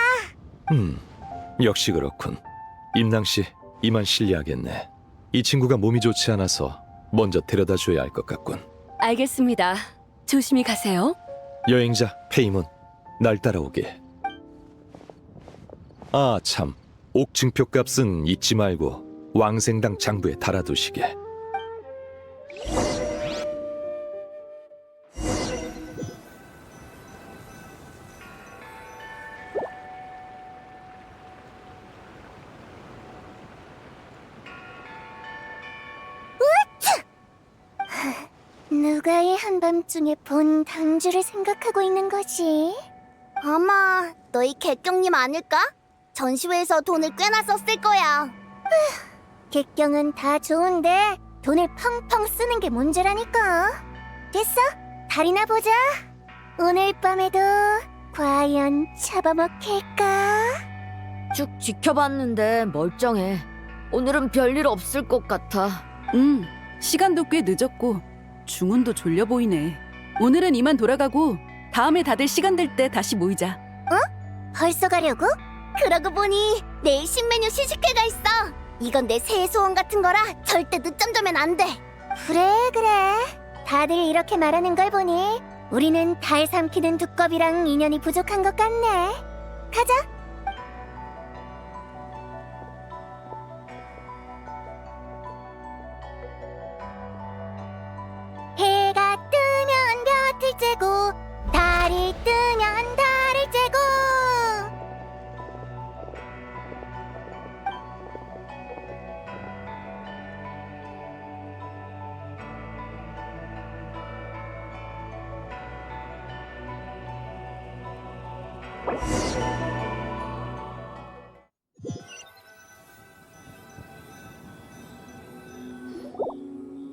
역시 그렇군. 임낭씨, 이만 실례하겠네. 이 친구가 몸이 좋지 않아서 먼저 데려다 줘야 할 것 같군. 알겠습니다. 조심히 가세요. 여행자 페이몬, 날 따라오게. 아 참, 옥증표 값은 잊지 말고 왕생당 장부에 달아두시게. 누가 이 한밤중에 본 당주를 생각하고 있는 거지? 아마 너희 객경님 아닐까? 전시회에서 돈을 꽤나 썼을 거야. 객경은 다 좋은데 돈을 펑펑 쓰는 게 문제라니까. 됐어, 달이나 보자. 오늘 밤에도 과연 잡아먹힐까? 쭉 지켜봤는데 멀쩡해. 오늘은 별일 없을 것 같아. 시간도 꽤 늦었고 중훈도 졸려 보이네. 오늘은 이만 돌아가고 다음에 다들 시간 될 때 다시 모이자. 벌써 가려고? 그러고 보니 내일 신메뉴 시식회가 있어. 이건 내 새해 소원 같은 거라 절대 늦잠 자면 안 돼. 그래. 다들 이렇게 말하는 걸 보니 우리는 달 삼키는 두꺼비랑 인연이 부족한 것 같네. 가자. 해가 뜨면 볕을 쬐고 달이 뜨면 달을 쬐고.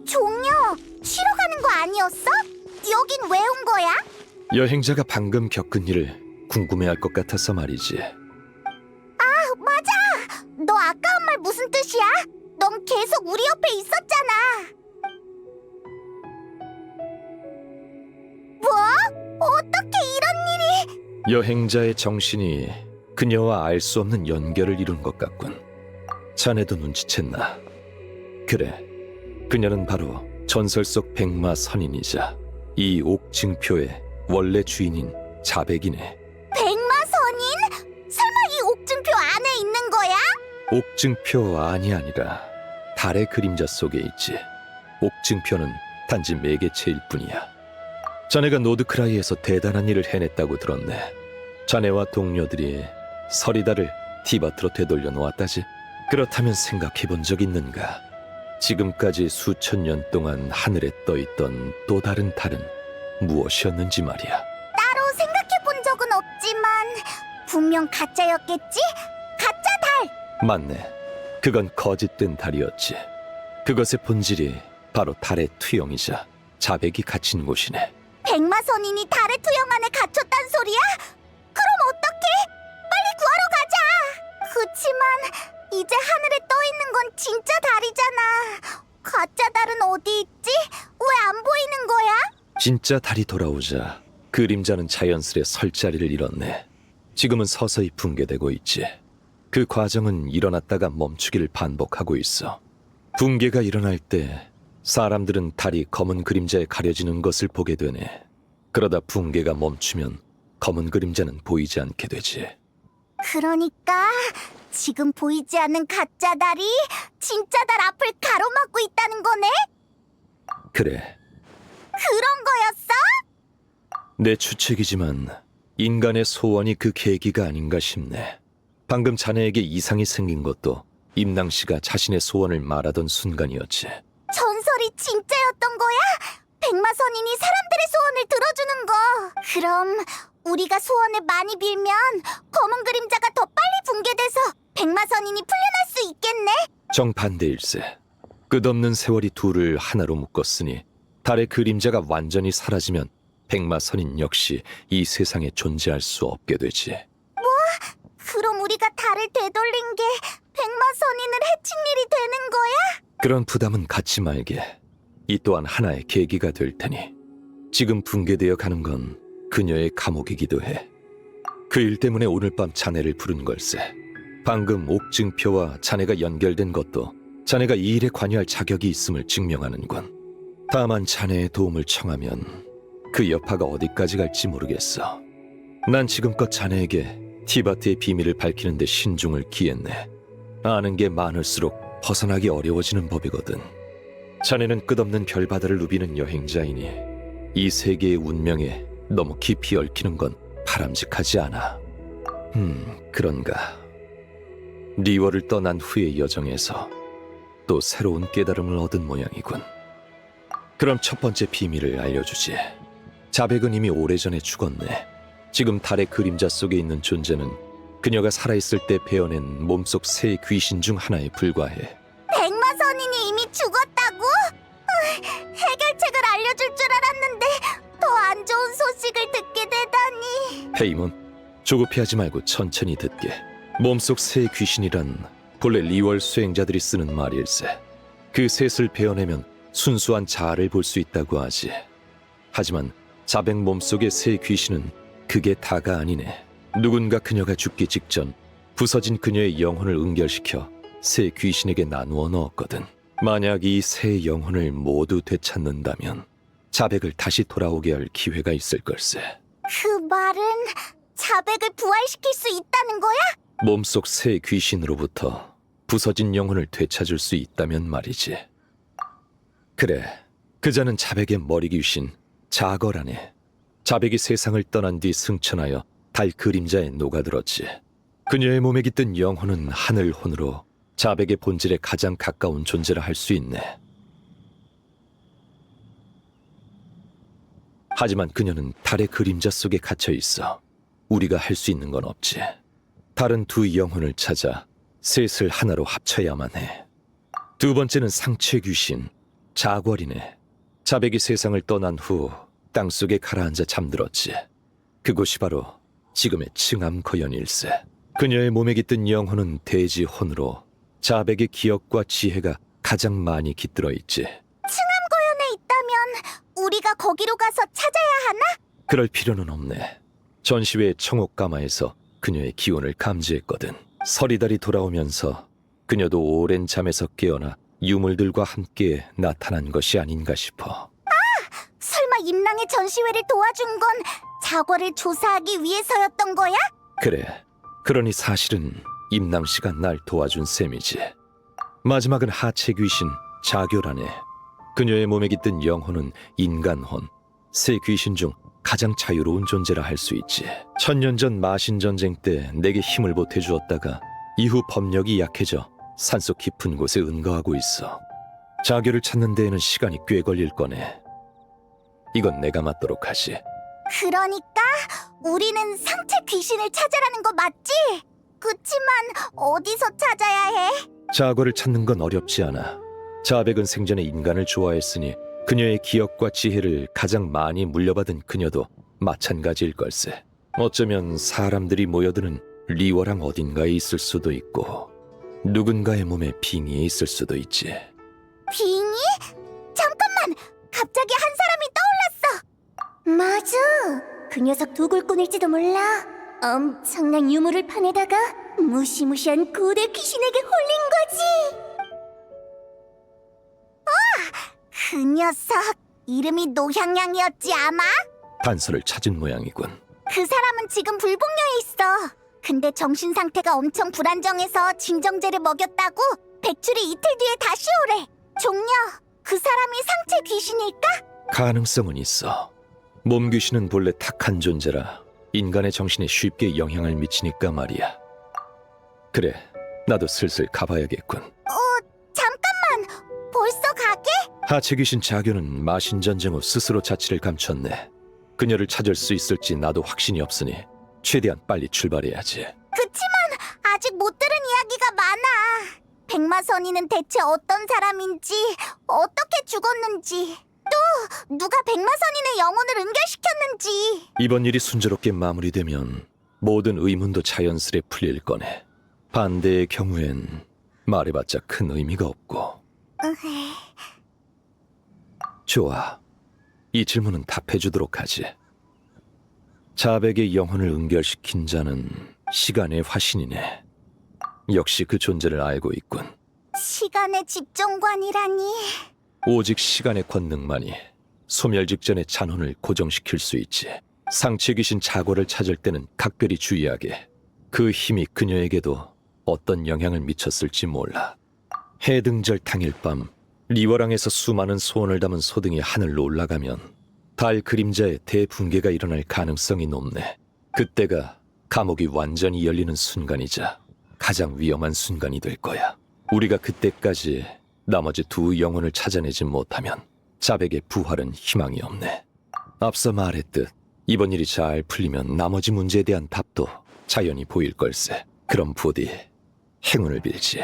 종려, 쉬러 가는 거 아니었어? 여긴 왜 온 거야? 여행자가 방금 겪은 일을 궁금해할 것 같아서 말이지. 맞아! 너 아까 한 말 무슨 뜻이야? 넌 계속 우리 옆에 있었잖아. 뭐? 어떻게 이런 일이? 여행자의 정신이 그녀와 알 수 없는 연결을 이룬 것 같군. 자네도 눈치챘나? 그래, 그녀는 바로 전설 속 백마 선인이자 이 옥증표의 원래 주인인 자백이네. 백마 선인? 설마 이 옥증표 안에 있는 거야? 옥증표 안이 아니라 달의 그림자 속에 있지. 옥증표는 단지 매개체일 뿐이야. 자네가 노드크라이에서 대단한 일을 해냈다고 들었네. 자네와 동료들이 서리다를 티바트로 되돌려 놓았다지. 그렇다면 생각해본 적 있는가? 지금까지 수천 년 동안 하늘에 떠있던 또 다른 달은 무엇이었는지 말이야. 따로 생각해본 적은 없지만 분명 가짜였겠지? 가짜 달! 맞네. 그건 거짓된 달이었지. 그것의 본질이 바로 달의 투영이자 자백이 갇힌 곳이네. 백마선인이 달의 투영 안에 갇혔단 소리야? 그럼 어떡해? 빨리 구하러 가자! 그치만 이제 하늘에 떠있는 건 진짜 달이잖아. 가짜 달은 어디 있지? 왜 안 보이는 거야? 진짜 달이 돌아오자 그림자는 자연스레 설 자리를 잃었네. 지금은 서서히 붕괴되고 있지. 그 과정은 일어났다가 멈추기를 반복하고 있어. 붕괴가 일어날 때 사람들은 달이 검은 그림자에 가려지는 것을 보게 되네. 그러다 붕괴가 멈추면 검은 그림자는 보이지 않게 되지. 그러니까 지금 보이지 않는 가짜 달이 진짜 달 앞을 가로막고 있다는 거네? 그래, 그런 거였어? 내 추측이지만 인간의 소원이 그 계기가 아닌가 싶네. 방금 자네에게 이상이 생긴 것도 임낭씨가 자신의 소원을 말하던 순간이었지. 전설이 진짜였던 거야? 백마선인이 사람들의 소원을 들어주는 거. 그럼 우리가 소원을 많이 빌면 검은 그림자가 더 빨리 붕괴돼서 백마선인이 풀려날 수 있겠네? 정반대일세. 끝없는 세월이 둘을 하나로 묶었으니 달의 그림자가 완전히 사라지면 백마선인 역시 이 세상에 존재할 수 없게 되지. 그럼 우리가 달을 되돌린 게 백마선인을 해친 일이 되는 거야? 그런 부담은 갖지 말게. 이 또한 하나의 계기가 될 테니. 지금 붕괴되어 가는 건 그녀의 감옥이기도 해. 그 일 때문에 오늘 밤 자네를 부른 걸세. 방금 옥증표와 자네가 연결된 것도 자네가 이 일에 관여할 자격이 있음을 증명하는군. 다만 자네의 도움을 청하면 그 여파가 어디까지 갈지 모르겠어. 난 지금껏 자네에게 티바트의 비밀을 밝히는 데 신중을 기했네. 아는 게 많을수록 벗어나기 어려워지는 법이거든. 자네는 끝없는 별바다를 누비는 여행자이니 이 세계의 운명에 너무 깊이 얽히는 건 바람직하지 않아. 그런가. 리워를 떠난 후의 여정에서 또 새로운 깨달음을 얻은 모양이군. 그럼 첫 번째 비밀을 알려주지. 자백은 이미 오래전에 죽었네. 지금 달의 그림자 속에 있는 존재는 그녀가 살아있을 때 베어낸 몸속 새 귀신 중 하나에 불과해. 백마선인이 이미 죽었다고? 해결책을 알려줄 줄 알았는데 더 안 좋은 소식을 듣게 되다니. 페이몬, 조급해하지 말고 천천히 듣게. 몸속 새 귀신이란 본래 리월 수행자들이 쓰는 말일세. 그 셋을 베어내면 순수한 자아를 볼 수 있다고 하지. 하지만 자백 몸속의 새 귀신은 그게 다가 아니네. 누군가 그녀가 죽기 직전 부서진 그녀의 영혼을 응결시켜 새 귀신에게 나누어 넣었거든. 만약 이 새 영혼을 모두 되찾는다면 자백을 다시 돌아오게 할 기회가 있을 걸세. 그 말은 자백을 부활시킬 수 있다는 거야? 몸속 새 귀신으로부터 부서진 영혼을 되찾을 수 있다면 말이지. 그래, 그자는 자백의 머리 귀신 자거라네. 자백이 세상을 떠난 뒤 승천하여 달 그림자에 녹아들었지. 그녀의 몸에 깃든 영혼은 하늘혼으로 자백의 본질에 가장 가까운 존재라 할 수 있네. 하지만 그녀는 달의 그림자 속에 갇혀 있어. 우리가 할 수 있는 건 없지. 다른 두 영혼을 찾아 셋을 하나로 합쳐야만 해. 두 번째는 상체 귀신 자궐이네. 자백이 세상을 떠난 후 땅속에 가라앉아 잠들었지. 그곳이 바로 지금의 층암거연일세. 그녀의 몸에 깃든 영혼은 대지혼으로 자백의 기억과 지혜가 가장 많이 깃들어 있지. 층암거연에 있다면 우리가 거기로 가서 찾아야 하나? 그럴 필요는 없네. 전시회 청옥가마에서 그녀의 기운을 감지했거든. 서리달이 돌아오면서 그녀도 오랜 잠에서 깨어나 유물들과 함께 나타난 것이 아닌가 싶어. 설마 임랑의 전시회를 도와준 건 자궐을 조사하기 위해서였던 거야? 그래. 그러니 사실은 임낭씨가 날 도와준 셈이지. 마지막은 하체 귀신 자교라네. 그녀의 몸에 깃든 영혼은 인간혼. 세 귀신 중 가장 자유로운 존재라 할 수 있지. 1000년 전 마신 전쟁 때 내게 힘을 보태주었다가 이후 법력이 약해져 산속 깊은 곳에 은거하고 있어. 자교를 찾는 데에는 시간이 꽤 걸릴 거네. 이건 내가 맡도록 하지. 그러니까 우리는 상체 귀신을 찾아라는 거 맞지? 그치만 어디서 찾아야 해? 자거를 찾는 건 어렵지 않아. 자백은 생전에 인간을 좋아했으니 그녀의 기억과 지혜를 가장 많이 물려받은 그녀도 마찬가지일 걸세. 어쩌면 사람들이 모여드는 리워랑 어딘가에 있을 수도 있고 누군가의 몸에 빙의에 있을 수도 있지. 빙의? 잠깐만! 갑자기 한 사람이 떠올랐어! 맞아! 그 녀석 도굴꾼일지도 몰라. 엄청난 유물을 파내다가 무시무시한 고대 귀신에게 홀린 거지! 그 녀석 이름이 노향양이었지 아마? 단서를 찾은 모양이군. 그 사람은 지금 불복녀에 있어. 근데 정신 상태가 엄청 불안정해서 진정제를 먹였다고 백출이 이틀 뒤에 다시 오래. 종려, 그 사람이 상체 귀신일까? 가능성은 있어. 몸 귀신은 본래 탁한 존재라 인간의 정신에 쉽게 영향을 미치니까 말이야. 그래, 나도 슬슬 가봐야겠군. 잠깐만! 벌써 가게? 하체 귀신 자교는 마신 전쟁 후 스스로 자취를 감췄네. 그녀를 찾을 수 있을지 나도 확신이 없으니 최대한 빨리 출발해야지. 그치만 아직 못 들은 이야기가 많아. 백마선이는 대체 어떤 사람인지, 어떻게 죽었는지, 또 누가 백마선인의 영혼을 은결시켰는지. 이번 일이 순조롭게 마무리되면 모든 의문도 자연스레 풀릴 거네. 반대의 경우엔 말해봤자 큰 의미가 없고. 좋아. 이 질문은 답해주도록 하지. 자백의 영혼을 은결시킨 자는 시간의 화신이네. 역시 그 존재를 알고 있군. 시간의 집정관이라니. 오직 시간의 권능만이 소멸 직전의 잔혼을 고정시킬 수 있지. 상체 귀신 자고를 찾을 때는 각별히 주의하게. 그 힘이 그녀에게도 어떤 영향을 미쳤을지 몰라. 해등절 당일 밤 리워랑에서 수많은 소원을 담은 소등이 하늘로 올라가면 달 그림자의 대붕괴가 일어날 가능성이 높네. 그때가 감옥이 완전히 열리는 순간이자 가장 위험한 순간이 될 거야. 우리가 그때까지 나머지 두 영혼을 찾아내지 못하면 자백의 부활은 희망이 없네. 앞서 말했듯 이번 일이 잘 풀리면 나머지 문제에 대한 답도 자연히 보일 걸세. 그럼 부디 행운을 빌지.